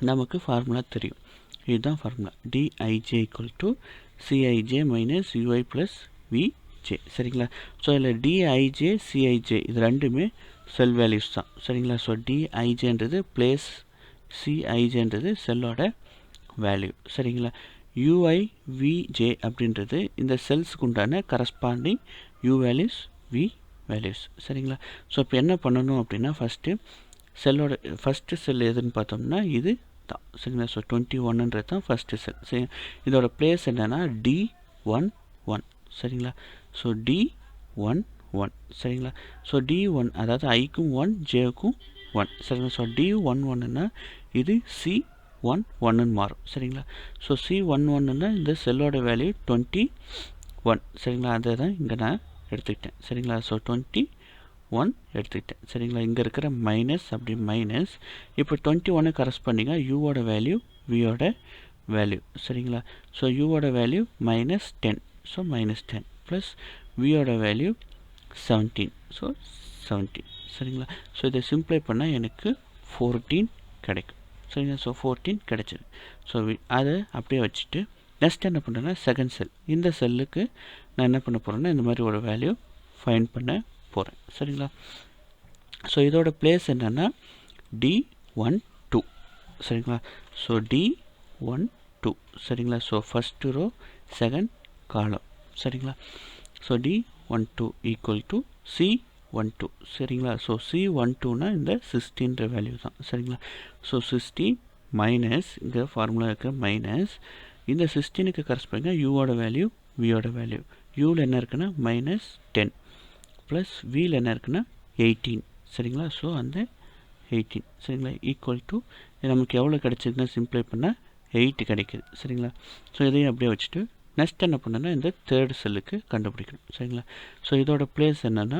S1: நமக்கு ஃபார்முலா தெரியும். இதுதான் formula dij = cij minus ui plus vj சரிங்களா. ஸோ இதில் dij cij இது ரெண்டுமே செல் வேல்யூஸ் தான் சரிங்களா. ஸோ dijன்றது பிளேஸ்,cijன்றது செல்லோட வேல்யூ சரிங்களா. ui vj அப்படின்றது இந்த செல்ஸுக்கு உண்டான corresponding u values v values சரிங்களா. ஸோ இப்போ என்ன பண்ணணும் அப்படின்னா ஃபஸ்ட்டு செல்லோட ஃபஸ்ட்டு செல் எதுன்னு பார்த்தோம்னா இது தான் சரிங்களா. ஸோ 21ன்றது தான் ஃபஸ்ட்டு செல் சரி. இதோட பிளேஸ் என்னென்னா d11 சரிங்களா. ஸோ d11 சரிங்களா. ஸோ d1 அதாவது ஐக்கும் 1 ஜேக்கும் 1 சரிங்களா. ஸோ d11ன்னா இது c11ன்னு மாறும் சரிங்களா. ஸோ c11ன்னா இந்த செல்லோட வேல்யூ 21 சரிங்களா. அதை தான் இங்கே நான் எடுத்துக்கிட்டேன் சரிங்களா. ஸோ 21 1 எடுத்துக்கிட்டேன் சரிங்களா. இங்கே இருக்கிற மைனஸ் அப்படி மைனஸ். இப்போ 21 கரஸ்பாண்டிங்காக யூவோட வேல்யூ வியோட வேல்யூ சரிங்களா. ஸோ யூவோட வேல்யூ -10, ஸோ -10 ப்ளஸ் வியோட வேல்யூ 17, ஸோ 17 சரிங்களா. ஸோ இதை சிம்ப்ளை பண்ணால் எனக்கு 14 கிடைக்கும் சரிங்களா. ஸோ 14 கிடைச்சிது. ஸோ அதை அப்படியே வச்சுட்டு நெக்ஸ்ட் என்ன பண்ணுறேன்னா செகண்ட் செல், இந்த செல்லுக்கு நான் என்ன பண்ண போகிறேன்னா இந்த மாதிரி ஒரு வேல்யூ ஃபைண்ட் பண்ண போகிறேன் சரிங்களா. ஸோ இதோட பிளேஸ் என்னென்னா D12 சரிங்களா. ஸோ D12 சரிங்களா. So first row second column சரிங்களா. So D12 equal to C12 சரிங்களா. ஸோ C12னா இந்த 16 வேல்யூ தான் சரிங்களா. ஸோ 16 மைனஸ் இங்கே ஃபார்முலா இருக்க மைனஸ் இந்த 16க்கு கரஸ்பாண்டிங்காக யூவோட வேல்யூ வியோட வேல்யூ. யூவில் என்ன இருக்குன்னா -10 ப்ளஸ் வியில் என்ன இருக்குன்னா 18 சரிங்களா. ஸோ அந்த 18 சரிங்களா ஈக்குவல் டு நமக்கு எவ்வளோ கிடைச்சதுன்னா சிம்ப்ளை பண்ணால் 8 கிடைக்குது சரிங்களா. ஸோ இதையும் அப்படியே வச்சுட்டு நெக்ஸ்ட் என்ன பண்ணேன்னா இந்த தேர்ட் செல்லுக்கு கண்டுபிடிக்கணும் சரிங்களா. ஸோ இதோட பிளேஸ் என்னென்னா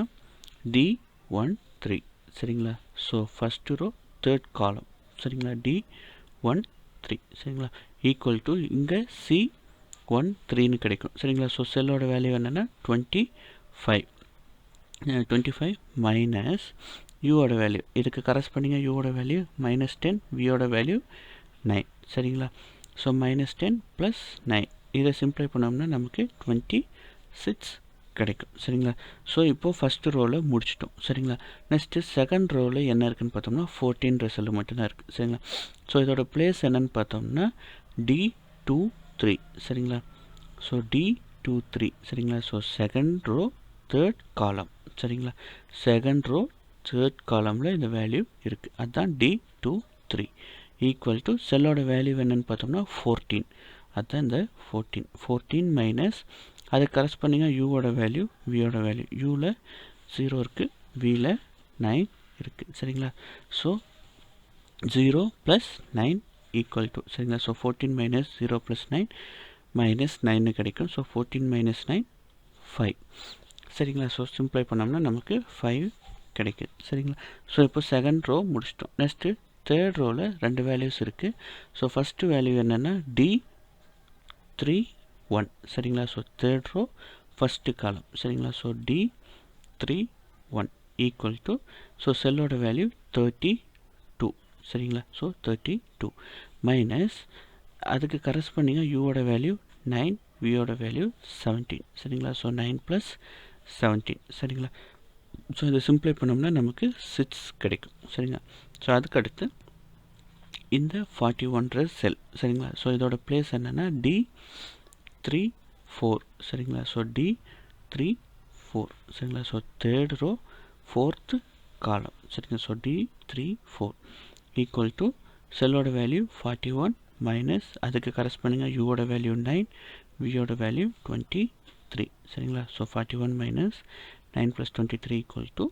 S1: D13 சரிங்களா. ஸோ ஃபஸ்ட்டு ரோ தேர்ட் காலம் சரிங்களா. D13 சரிங்களா ஈக்குவல் டு இங்கே C13ன்னு கிடைக்கும் சரிங்களா. ஸோ செல்லோட வேல்யூ என்னென்னா 25 மைனஸ் யூவோட வேல்யூ, இதுக்கு கரஸ்பாண்டிங்காக யூவோட வேல்யூ -10, வியோட வேல்யூ 9 சரிங்களா. ஸோ -10 ப்ளஸ் 9 இதை சிம்ப்ளை பண்ணோம்னா நமக்கு 26 கிடைக்கும் சரிங்களா. ஸோ இப்போது ஃபஸ்ட்டு ரோவில் முடிச்சிட்டோம் சரிங்களா. நெக்ஸ்ட்டு செகண்ட் ரோவில் என்ன இருக்குதுன்னு பார்த்தோம்னா 14 ரிசல்ட் மட்டும்தான் இருக்குது சரிங்களா. ஸோ இதோட பிளேஸ் என்னன்னு பார்த்தோம்னா D23 சரிங்களா. ஸோ D23 சரிங்களா. ஸோ செகண்ட் ரோ தேர்ட் காலம் சரிங்களா. செகண்ட் ரோ தேர்ட் காலமில் இந்த வேல்யூ இருக்குது, அதுதான் D23 ஈக்குவல் டு செல்லோட வேல்யூ என்னன்னு பார்த்தோம்னா 14, அதுதான் இந்த 14 மைனஸ் அதுக்கு கரஸ்பாண்டிங்காக யூவோட வேல்யூ வியோட வேல்யூ. யூவில் 0 இருக்குது, வியில் 9 இருக்குது சரிங்களா. ஸோ 0 + 9 ஈக்குவல் டு சரிங்களா. ஸோ 14 மைனஸ் 0 + 9 -9 கிடைக்கும். ஸோ 14 - 9 5 சரிங்களா. ஸோ சிம்ப்ளை பண்ணோம்னா நமக்கு 5 கிடைக்குது சரிங்களா. ஸோ இப்போ செகண்ட் ரோ முடிச்சிட்டோம். நெக்ஸ்ட்டு தேர்ட் ரோவில் 2 வேல்யூஸ் இருக்குது. ஸோ ஃபஸ்ட்டு வேல்யூ என்னென்னா D31 சரிங்களா. So third row first column சரிங்களா. So D31 equal to so செல்லோட வேல்யூ 32 சரிங்களா. ஸோ 32 மைனஸ் அதுக்கு கரஸ்பாண்டிங்காக யூவோட வேல்யூ 9, வியோட வேல்யூ 17 சரிங்களா. ஸோ 9 + 17 சரிங்களா. ஸோ இதை சிம்ப்ளை பண்ணோம்னா நமக்கு 6 கிடைக்கும் சரிங்களா. ஸோ அதுக்கு அடுத்து இந்த 41 செல் சரிங்களா. ஸோ இதோட பிளேஸ் என்னென்னா D34 சரிங்களா. ஸோ D34 சரிங்களா. So third row fourth column சரிங்களா. ஸோ D34 ஈக்குவல் டு செல்லோட வேல்யூ 41 மைனஸ் அதுக்கு கரஸ்பாண்டிங்காக யூவோட வேல்யூ 9, வியோட வேல்யூ 23 சரிங்களா. ஸோ 41 மைனஸ் 9 + 23 ஈக்குவல் டு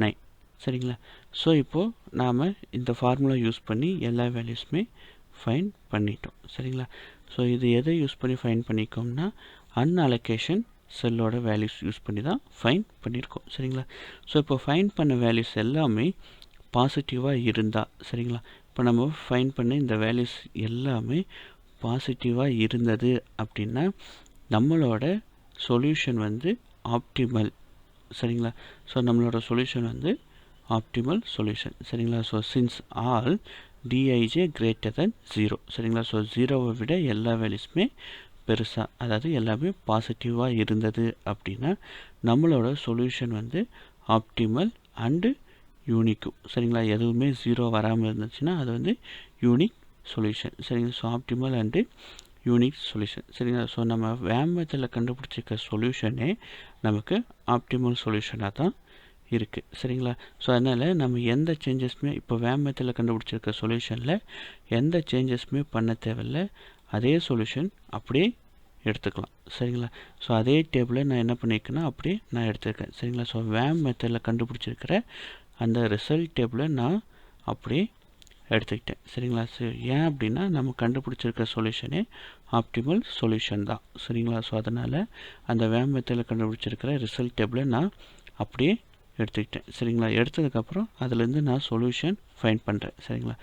S1: 9 சரிங்களா. ஸோ இப்போது நாம் இந்த ஃபார்முலா யூஸ் பண்ணி எல்லா வேல்யூஸுமே ஃபைண்ட் பண்ணிட்டோம் சரிங்களா. ஸோ இது எதை யூஸ் பண்ணி ஃபைண்ட் பண்ணிக்கோம்னா அன்அலோகேஷன் செல்லோட வேல்யூஸ் யூஸ் பண்ணி தான் ஃபைண்ட் பண்ணியிருக்கோம் சரிங்களா. ஸோ இப்போ ஃபைண்ட் பண்ண வேல்யூஸ் எல்லாமே பாசிட்டிவாக இருந்தால் சரிங்களா. இப்போ நம்ம ஃபைண்ட் பண்ண இந்த வேல்யூஸ் எல்லாமே பாசிட்டிவாக இருந்தது அப்படின்னா நம்மளோட சொல்யூஷன் வந்து ஆப்டிமல் சரிங்களா. ஸோ நம்மளோட சொல்யூஷன் வந்து ஆப்டிமல் சொல்யூஷன் சரிங்களா. So since all Dij greater than 0 சரிங்களா. ஸோ 0வை விட எல்லா வேல்யூஸுமே பெருசாக, அதாவது எல்லாமே பாசிட்டிவாக இருந்தது அப்படின்னா நம்மளோட சொல்யூஷன் வந்து ஆப்டிமல் அண்டு யூனிக்கு சரிங்களா. எதுவுமே 0 வராமல் இருந்துச்சுன்னா அது வந்து யூனிக் சொல்யூஷன் சரிங்களா. So optimal and unique solution சரிங்களா. ஸோ நம்ம வேம் மெத்தடில் கண்டுபிடிச்சிருக்க சொல்யூஷனே நமக்கு ஆப்டிமல் சொல்யூஷனாக தான் இருக்குது சரிங்களா. ஸோ அதனால் நம்ம எந்த சேஞ்சஸுமே இப்போ வேம் மெத்தடில் கண்டுபிடிச்சிருக்க சொல்யூஷனில் எந்த சேஞ்சஸுமே பண்ண தேவையில்லை, அதே சொல்யூஷன் அப்படியே எடுத்துக்கலாம் சரிங்களா. ஸோ அதே டேபிளை நான் என்ன பண்ணியிருக்கேன்னா அப்படியே நான் எடுத்துருக்கேன் சரிங்களா. ஸோ வேம் மெத்தடில் கண்டுபிடிச்சிருக்கிற அந்த ரிசல்ட் டேபிளை நான் அப்படியே எடுத்துக்கிட்டேன் சரிங்களா. ஸோ ஏன் அப்படின்னா நம்ம கண்டுபிடிச்சிருக்க சொல்யூஷனே ஆப்டிமல் சொல்யூஷன் தான் சரிங்களா. ஸோ அதனால் அந்த வேம் மெத்தடில் கண்டுபிடிச்சிருக்கிற ரிசல்ட் டேபிளை நான் அப்படியே எடுத்துக்கிட்டேன் சரிங்களா. எடுத்ததுக்கப்புறம் அதுலேருந்து நான் சொல்யூஷன் ஃபைண்ட் பண்ணுறேன் சரிங்களா.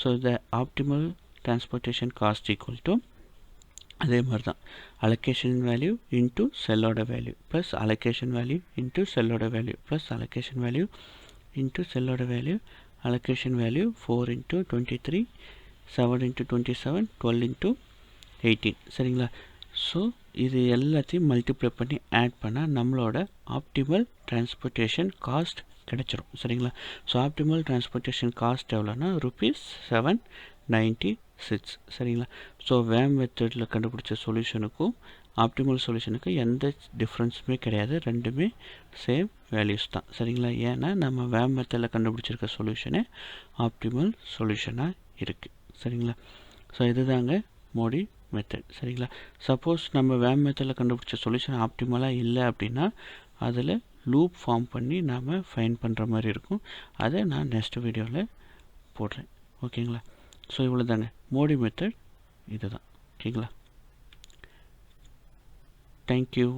S1: So the optimal transportation cost equal to அதே மாதிரி தான் அலோகேஷன் வேல்யூ இன்ட்டு செல்லோட value plus allocation value into செல்லோட value plus allocation value into செல்லோட value allocation value 4 into 23 7 into 27 12 into 18 சரிங்களா. ஸோ இது எல்லாத்தையும் மல்டிப்ளை பண்ணி ஆட் பண்ணால் நம்மளோட ஆப்டிமல் டிரான்ஸ்போர்ட்டேஷன் காஸ்ட் கிடைச்சிரும் சரிங்களா. ஸோ ஆப்டிமல் டிரான்ஸ்போர்ட்டேஷன் காஸ்ட் எவ்வளோனா ₹796 சரிங்களா. ஸோ வேம் மெத்தடில் கண்டுபிடிச்ச சொல்யூஷனுக்கும் ஆப்டிமல் சொல்யூஷனுக்கு எந்த டிஃப்ரென்ஸுமே கிடையாது, ரெண்டுமே சேம் வேல்யூஸ் தான் சரிங்களா. ஏன்னா நம்ம வேம் மெத்தடில் கண்டுபிடிச்சிருக்க சொல்யூஷனே ஆப்டிமல் சொல்யூஷனாக இருக்குது சரிங்களா. ஸோ இதுதாங்க மோடி மெத்தட் சரிங்களா. சப்போஸ் நம்ம வேம் மெத்தடில் கண்டுபிடிச்ச சொல்யூஷன் ஆப்டிமலாக இல்லை அப்படின்னா அதில் லூப் ஃபார்ம் பண்ணி நாம் ஃபைண்ட் பண்ணுற மாதிரி இருக்கும். அதை நான் நெக்ஸ்ட் வீடியோவில் போடுறேன் ஓகேங்களா. ஸோ இவ்வளோ தாங்க மோடி மெத்தட், இது தான் ஓகேங்களா. Thank you.